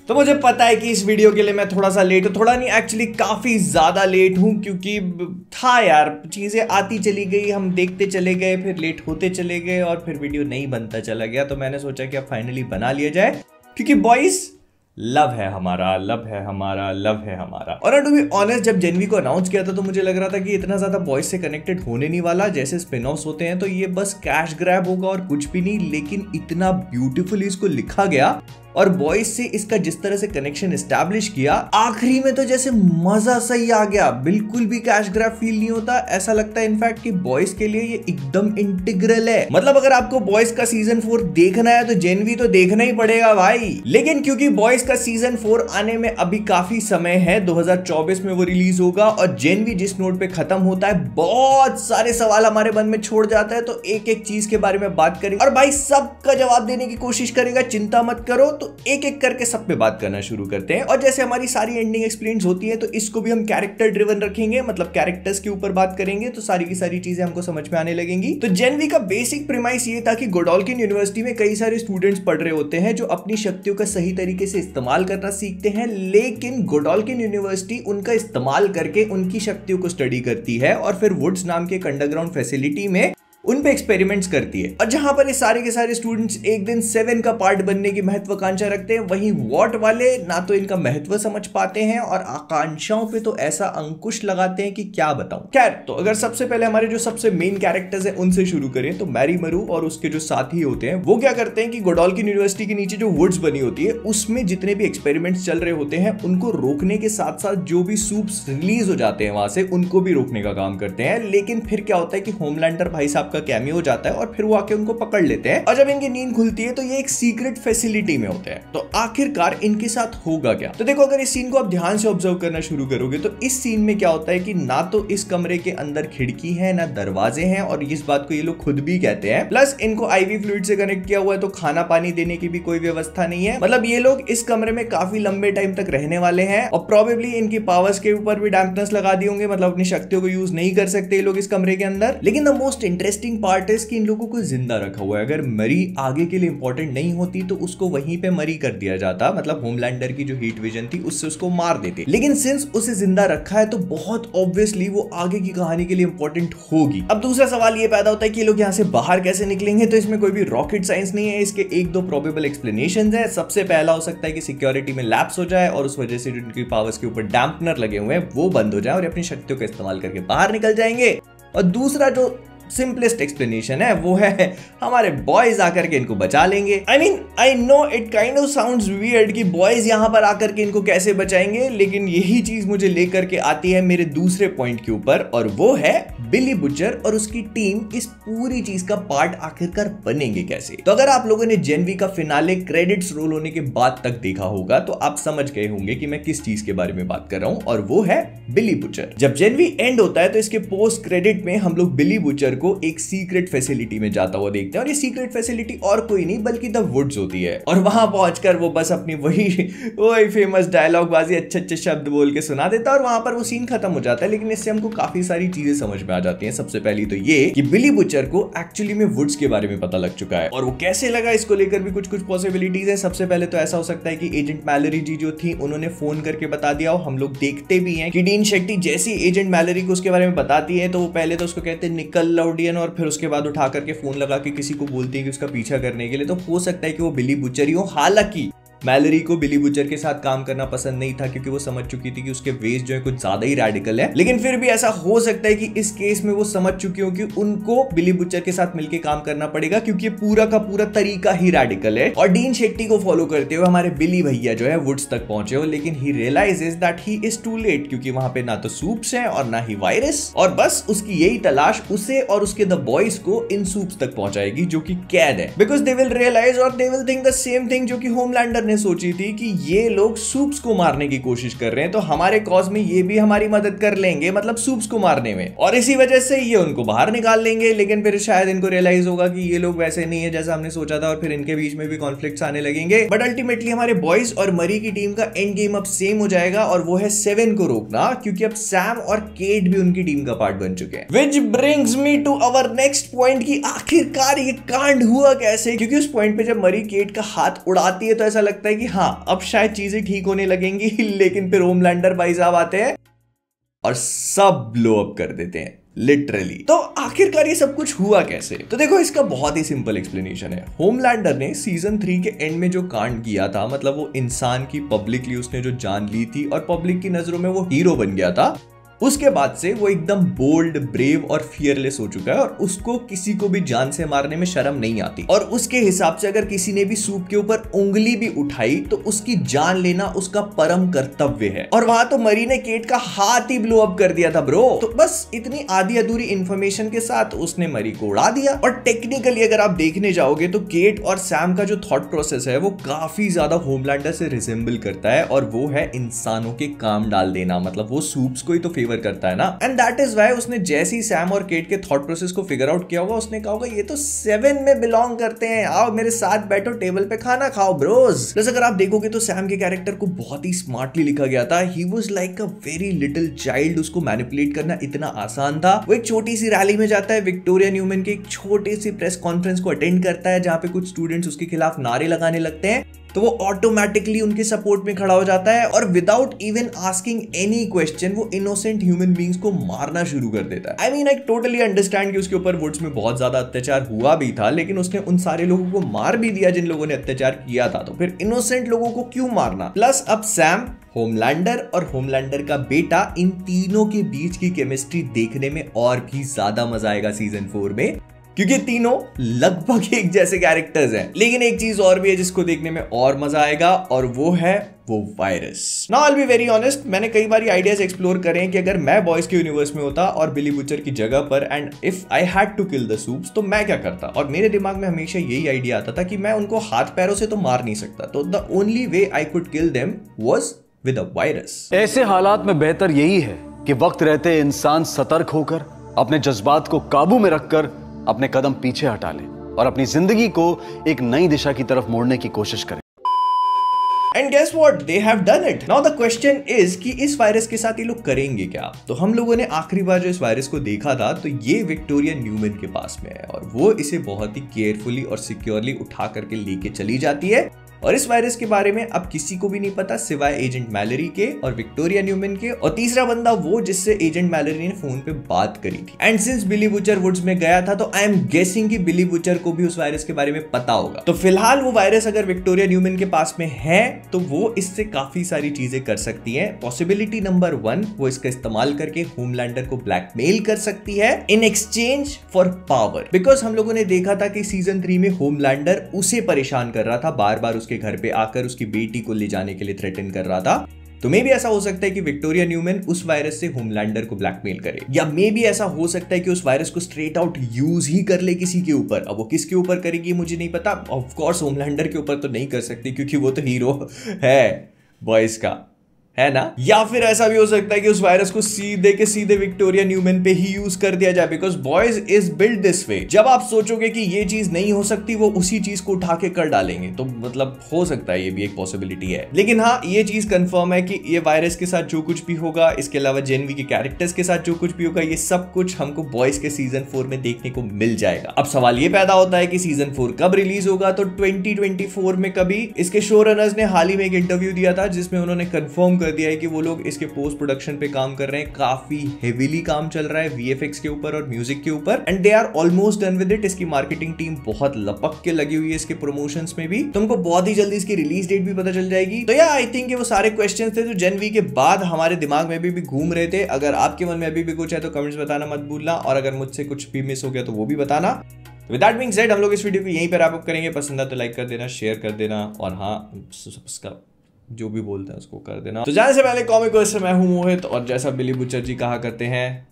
तो मुझे पता है कि इस वीडियो के लिए मैं थोड़ा सा लेट हूँ, थोड़ा नहीं एक्चुअली काफी ज्यादा लेट हूँ, क्योंकि था यार चीजें आती चली गई, हम देखते चले गए, फिर लेट होते चले गए और फिर वीडियो नहीं बनता चला गया। तो मैंने सोचा कि अब फाइनली बना लिया जाए, क्योंकि बॉयज लव है हमारा, लव है हमारा, लव है हमारा। और टू बी ऑनेस्ट, जब जेनवी को अनाउंस किया था तो मुझे लग रहा था कि इतना ज्यादा बॉयज से कनेक्टेड होने नहीं वाला। जैसे स्पिन ऑफ्स होते हैं तो ये बस कैश ग्रैब होगा और कुछ भी नहीं, लेकिन इतना ब्यूटीफुली इसको लिखा गया और बॉयज से इसका जिस तरह से कनेक्शन एस्टैब्लिश किया, आखिरी में तो जैसे मजा सही आ गया। बिल्कुल भी कैश ग्रैब फील नहीं होता, ऐसा लगता है इनफैक्ट कि बॉयज के लिए ये एकदम इंटीग्रल है। मतलब अगर आपको बॉयज का सीजन 4 देखना है तो जेनवी तो देखना ही पड़ेगा भाई। लेकिन क्योंकि बॉयज का सीजन 4 आने में अभी काफी समय है, 2024 में वो रिलीज होगा, और जेनवी जिस नोट पे खत्म होता है बहुत सारे सवाल हमारे मन में छोड़ जाता है। तो एक एक चीज के बारे में बात करेंगे और भाई सबका जवाब देने की कोशिश करेगा, चिंता मत करो। तो एक एक करके सब पे बात करना शुरू करते हैं। और जैसे हमारी सारी एंडिंग एक्सप्लेन्स होती है तो इसको भी हम कैरेक्टर ड्रिवन रखेंगे, मतलब कैरेक्टर्स के ऊपर बात करेंगे, तो सारी की सारी चीजें हमको समझ में आने लगेंगी। तो जेनवी का बेसिक प्रीमाइस ये था कि गोडोल्किन यूनिवर्सिटी में कई सारे स्टूडेंट्स पढ़ रहे होते हैं जो अपनी शक्तियों का सही तरीके से इस्तेमाल करना सीखते हैं, लेकिन गोडोल्किन यूनिवर्सिटी उनका इस्तेमाल करके उनकी शक्तियों को स्टडी करती है और फिर वुड्स नाम के अंडरग्राउंड फैसिलिटी में उन पे एक्सपेरिमेंट्स करती है। और जहां पर ये सारे के सारे स्टूडेंट्स एक दिन 7 का पार्ट बनने की महत्वाकांक्षा रखते हैं, वहीं वॉट वाले ना तो इनका महत्व समझ पाते हैं और आकांक्षाओं पे तो ऐसा अंकुश लगाते हैं कि क्या बताऊं। खैर, तो अगर सबसे पहले हमारे जो सबसे मेन कैरेक्टर्स हैं उनसे शुरू करें तो मैरीमरू और उसके जो साथी होते हैं वो क्या करते हैं कि गोडोल्किन यूनिवर्सिटी के नीचे जो वुड्स बनी होती है उसमें जितने भी एक्सपेरिमेंट्स चल रहे होते हैं उनको रोकने के साथ साथ जो भी सूप्स रिलीज हो जाते हैं वहां से उनको भी रोकने का काम करते हैं। लेकिन फिर क्या होता है कि होमलैंडर भाई साहब का कैमियो हो जाता है और फिर वो आके उनको पकड़ लेते हैं, और जब इनकी नींद खुलती है तो ये एक सीक्रेट फैसिलिटी में होते हैं। तो आखिरकार इनके साथ होगा क्या? तो देखो, अगर इस सीन को आप ध्यान से ऑब्जर्व करना शुरू करोगे तो इस सीन में क्या होता है कि ना तो इस कमरे के अंदर खिड़की है ना दरवाजे हैं, और इस बात को ये लोग खुद भी कहते हैं। प्लस इनको आईवी फ्लूइड से कनेक्ट किया हुआ है तो खाना पानी देने की भी कोई व्यवस्था नहीं है। मतलब ये लोग इस कमरे में काफी लंबे टाइम तक रहने वाले हैं और प्रोबेबली इनकी पावर्स के ऊपर भी डैम्पनेस लगा दी होंगे, मतलब अपनी शक्तियों को यूज नहीं कर सकते ये लोग इस कमरे के अंदर। लेकिन द मोस्ट इंटरेस्टिंग पार्ट है कि इन लोगों को जिंदा रखा हुआ है। अगर मरी आगे के लिए इंपॉर्टेंट नहीं होती तो उसको वहीं पे मरी कर दिया जाता, मतलब होमलैंडर की जो हीट विजन थी उससे उसको मार देते। लेकिन सिंस उसे जिंदा रखा है तो बहुत ऑब्वियसली वो आगे की कहानी के लिए इंपॉर्टेंट होगी। अब दूसरा सवाल ये पैदा होता है कि ये लोग यहाँ से बाहर कैसे निकलेंगे? तो इसमें कोई भी रॉकेट साइंस नहीं है, इसके एक दो प्रोबेबल एक्सप्लेनेशंस है। सबसे पहला हो सकता है कि सिक्योरिटी में लैप्स हो जाए और उस वजह से जिनकी पावर्स के ऊपर डैम्पनर लगे हुए हैं वो बंद हो जाए और अपनी शक्तियों का इस्तेमाल करके बाहर निकल जाएंगे। और दूसरा जो सिंपलेस्ट एक्सप्लेनेशन है वो है हमारे बॉयज आकर के इनको बचा लेंगे। I know it kind of sounds weird कि बॉयज यहां पर आकर के इनको कैसे बचाएंगे, लेकिन यही चीज मुझे लेकर के आती है मेरे दूसरे पॉइंट के ऊपर, और वो है बिली बुचर और उसकी टीम इस पूरी चीज का पार्ट आखिरकार बनेंगे कैसे। तो अगर आप लोगों ने जेनवी का फिनाले क्रेडिट्स रोल होने के बाद तक देखा होगा तो आप समझ गए होंगे कि मैं किस चीज के बारे में बात कर रहा हूं, और वो है बिली बुचर। जब जेनवी एंड होता है तो इसके पोस्ट क्रेडिट में हम लोग बिली बुचर को एक सीक्रेट फैसिलिटी में जाता हुआ देखते हैं, और ये सीक्रेट फैसिलिटी और कोई नहीं बल्कि द वुड्स होती है। और वहां पहुंचकर वो बस अपनी वही फेमस डायलॉग बाजी अच्छे अच्छे शब्द बोल के सुना देता है और वहां पर वो सीन खत्म हो जाता है। लेकिन इससे हमको काफी सारी चीजें समझ में आ जाती हैं। सबसे पहली तो ये कि बिली बुचर को एक्चुअली में वुड्स के बारे में पता लग चुका है, और वो कैसे लगा इसको लेकर भी कुछ कुछ पॉसिबिलिटीज है। सबसे पहले तो ऐसा हो सकता है कि एजेंट मैलरी जी जो थी उन्होंने फोन करके बता दिया, और हम लोग देखते भी हैं कि डीन शेट्टी जैसी एजेंट मैलरी को उसके बारे में बताती है तो वो पहले तो उसको कहते हैं निकल लाउडियन, और फिर उसके बाद उठा करके फोन लगा के किसी को बोलती है कि उसका पीछा करने के लिए। तो हो सकता है कि वो बिली बुचर ही हो। हालांकि मैलरी को बिली बुचर के साथ काम करना पसंद नहीं था क्योंकि वो समझ चुकी थी कि उसके वेज जो है कुछ ज्यादा ही रैडिकल है। लेकिन फिर भी ऐसा हो सकता है कि इस केस में वो समझ चुकी हो कि उनको बिली बुचर के साथ मिलकर काम करना पड़ेगा क्योंकि ये पूरा का पूरा तरीका ही रैडिकल है। और डीन शेट्टी को फॉलो करते हुए हमारे बिली भैया जो है वुड्स तक पहुंचे हो, लेकिन he realises that he is too late, क्योंकि वहां पे ना तो सूप्स हैं और ना ही वायरस, और बस उसकी यही तलाश उसे और उसके द बॉयज को इन सूप्स तक पहुंचाएगी जो कि कैद है। बिकॉज दे विल रियलाइज और they will think the same thing जो कि होमलैंडर ने सोची थी कि ये लोग सूप्स को मारने की कोशिश कर रहे हैं, तो हमारे कॉज में ये भी हमारी मदद कर लेंगे, मतलब सूप्स को मारने में, और इसी वजह से ये उनको बाहर निकाल लेंगे। लेकिन फिर शायद इनको रियलाइज होगा कि ये लोग वैसे नहीं है जैसा हमने सोचा था, और फिर इनके बीच में भी कॉन्फ्लिक्ट्स आने लगेंगे। बट अल्टीमेटली हमारे बॉयज और मरी की टीम का एंड गेम अब सेम हो जाएगा, और वो है 7 को रोकना, क्योंकि अब सैम और केट भी उनकी टीम का पार्ट बन चुके हैं। Which brings me to our next point कि आखिरकार ये कांड हुआ कैसे, क्योंकि उस पॉइंट पे जब मरी केट का हाथ उड़ाती है तो ऐसा लगता लगता है कि हाँ अब शायद चीजें ठीक होने लगेंगी लेकिन फिर होमलैंडर भाई साहब आते हैं और सब ब्लो अप कर देते हैं लिटरली। तो आखिरकार ये सब कुछ हुआ कैसे? तो देखो इसका बहुत ही सिंपल एक्सप्लेनेशन है। होमलैंडर ने सीजन 3 के एंड में जो कांड किया था, मतलब वो इंसान की पब्लिकली उसने जो जान ली थी और पब्लिक की नजरों में वो हीरो बन गया था, उसके बाद से वो एकदम बोल्ड, ब्रेव और फियरलेस हो चुका है और उसको किसी को भी जान से मारने में शर्म नहीं आती। और उसके हिसाब से अगर किसी ने भी सूप के ऊपर उंगली भी उठाई तो उसकी जान लेना उसका परम कर्तव्य है। और वहां तो मरी ने केट का हाथ ही ब्लो अप कर दिया था ब्रो। तो बस इतनी आधी अधूरी इंफॉर्मेशन के साथ उसने मरी को उड़ा दिया। और टेक्निकली अगर आप देखने जाओगे तो केट और सैम का जो थॉट प्रोसेस है वो काफी ज्यादा होमलैंडर से रिजेंबल करता है, और वो है इंसानों के काम डाल देना। मतलब वो सूप्स को ही तो करता है ना। एंड दैट इज व्हाई उसने जैसे ही सैम और केट के थॉट प्रोसेस को फिगर आउट किया होगा, उसने कहा होगा ये तो 7 में बिलोंग करते हैं, आओ मेरे साथ बैठो, टेबल पे खाना खाओ ब्रोस। प्लस अगर आप देखोगे तो सैम के कैरेक्टर को बहुत ही स्मार्टली लिखा गया था। He was like a very little child. उसको मैनिपुलेट करना इतना आसान था। वो एक छोटी सी रैली में जाता है, विक्टोरिया न्यूमैन के एक छोटे सी प्रेस कॉन्फ्रेंस को अटेंड करता है जहां पे कुछ स्टूडेंट्स उसके खिलाफ नारे लगाने लगते हैं, तो वो ऑटोमेटिकली उनके सपोर्ट में खड़ा हो जाता है और without even asking any question वो इनोसेंट ह्यूमन बींग्स को मारना शुरू कर देता है। I mean I totally understand कि उसके ऊपर वुड्स में बहुत ज्यादा अत्याचार हुआ भी था, लेकिन उसने उन सारे लोगों को मार भी दिया जिन लोगों ने अत्याचार किया था, तो फिर इनोसेंट लोगों को क्यों मारना? प्लस अब सैम, होमलैंडर और होमलैंडर का बेटा, इन तीनों के बीच की केमिस्ट्री देखने में और भी ज्यादा मजा आएगा सीजन 4 में, क्योंकि तीनों लगभग एक जैसे कैरेक्टर्स हैं। लेकिन एक चीज और भी है जिसको देखने में और मजा आएगा, और वो है वो virus. Now I will be very honest, मैंने कई बार आइडियाज एक्सप्लोर करे हैं कि अगर मैं बॉयज के यूनिवर्स में होता और बिली बुचर की जगह पर, and if I had to kill the Supes, तो मैं क्या करता। और मेरे दिमाग में हमेशा यही आइडिया आता था कि मैं उनको हाथ पैरों से तो मार नहीं सकता, तो the only way I could kill them was with a virus. ऐसे हालात में बेहतर यही है कि वक्त रहते इंसान सतर्क होकर अपने जज्बात को काबू में रखकर अपने कदम पीछे हटा ले और अपनी जिंदगी को एक नई दिशा की तरफ मोड़ने की कोशिश करें। And guess what? They have done it. Now the question is कि इस वायरस के साथ ये लोग करेंगे क्या? तो हम लोगों ने आखिरी बार जो इस वायरस को देखा था, तो ये विक्टोरिया न्यूमैन के पास में है और वो इसे बहुत ही केयरफुली और सिक्योरली उठा करके लेके चली जाती है। और इस वायरस के बारे में अब किसी को भी नहीं पता सिवाय एजेंट मैलरी के और विक्टोरिया न्यूमैन के, और तीसरा बंदा वो जिससे एजेंट मैलरी ने फोन पे बात करी थी। And since Billy Butcher woods में गया था, तो आई एम गेसिंग कि बिली बुचर को भी उस वायरस के बारे में पता होगा। तो फिलहाल वो वायरस अगर विक्टोरिया न्यूमैन के पास में है तो वो इससे काफी सारी चीजें कर सकती है। पॉसिबिलिटी नंबर 1, वो इसका इस्तेमाल करके होमलैंडर को ब्लैकमेल कर सकती है in exchange for power. Because हम लोगों ने देखा था कि सीजन 3 में होमलैंडर उसे परेशान कर रहा था, बार बार उसके घर पे आकर उसकी बेटी को ले जाने के लिए थ्रेटन कर रहा था। तो मे भी ऐसा हो सकता है कि विक्टोरिया न्यूमैन उस वायरस से होमलैंडर को ब्लैकमेल करे, या मे भी ऐसा हो सकता है कि उस वायरस को स्ट्रेट आउट यूज ही कर ले किसी के ऊपर। अब वो किसके ऊपर करेगी मुझे नहीं पता। ऑफ कोर्स होमलैंडर के ऊपर तो नहीं कर सकती क्योंकि वो तो हीरो है बॉयज का, है ना। या फिर ऐसा भी हो सकता है कि उस वायरस को सीधे के सीधे विक्टोरिया न्यूमैन पे ही यूज कर दिया जाए, because boys is build this way. जब आप सोचोगे कि ये चीज नहीं हो सकती, वो उसी चीज को उठा के कर डालेंगे। तो मतलब हो सकता है ये भी एक पॉसिबिलिटी है। लेकिन हाँ, ये चीज कंफर्म है कि ये वायरस के साथ जो कुछ भी होगा, इसके अलावा जेनवी के कैरेक्टर्स के साथ जो कुछ भी होगा, ये सब कुछ हमको बॉयज के सीजन 4 में देखने को मिल जाएगा। अब सवाल ये पैदा होता है कि सीजन 4 कब रिलीज होगा? तो 2024 में कभी। इसके शो रनर्स ने हाल ही में एक इंटरव्यू दिया था जिसमें उन्होंने कंफर्म कर दिया है कि वो लोग इसके पोस्ट प्रोडक्शन पे काम कर रहे हैं। काफी हेवीली काम चल रहा है वीएफएक्स के ऊपर और म्यूजिक के ऊपर, and they are almost done with it. इसकी मार्केटिंग टीम बहुत लपक के लगी हुई है इसके प्रमोशंस में भी। तुमको बहुत ही जल्दी इसकी रिलीज डेट भी पता चल जाएगी। तो या आई थिंक वो सारे क्वेश्चंस थे जो जेनवी के बाद हमारे दिमाग में भी घूम रहे थे। अगर आपके मन में अभी भी कुछ है तो कमेंट्स बताना मत भूलना, और अगर मुझसे कुछ भी मिस हो गया तो वो भी बताना। विद दैट बीइंग सेड, हम लोग इस वीडियो को यहीं पर रैप अप करेंगे। पसंद है तो लाइक कर देना, शेयर कर देना, और हाँ, सब्सक्राइब जो भी बोलते हैं उसको कर देना। तो जाने से पहले कॉमिक को, इससे मैं हूं मोहित, और जैसा बिली बुचर जी कहा करते हैं,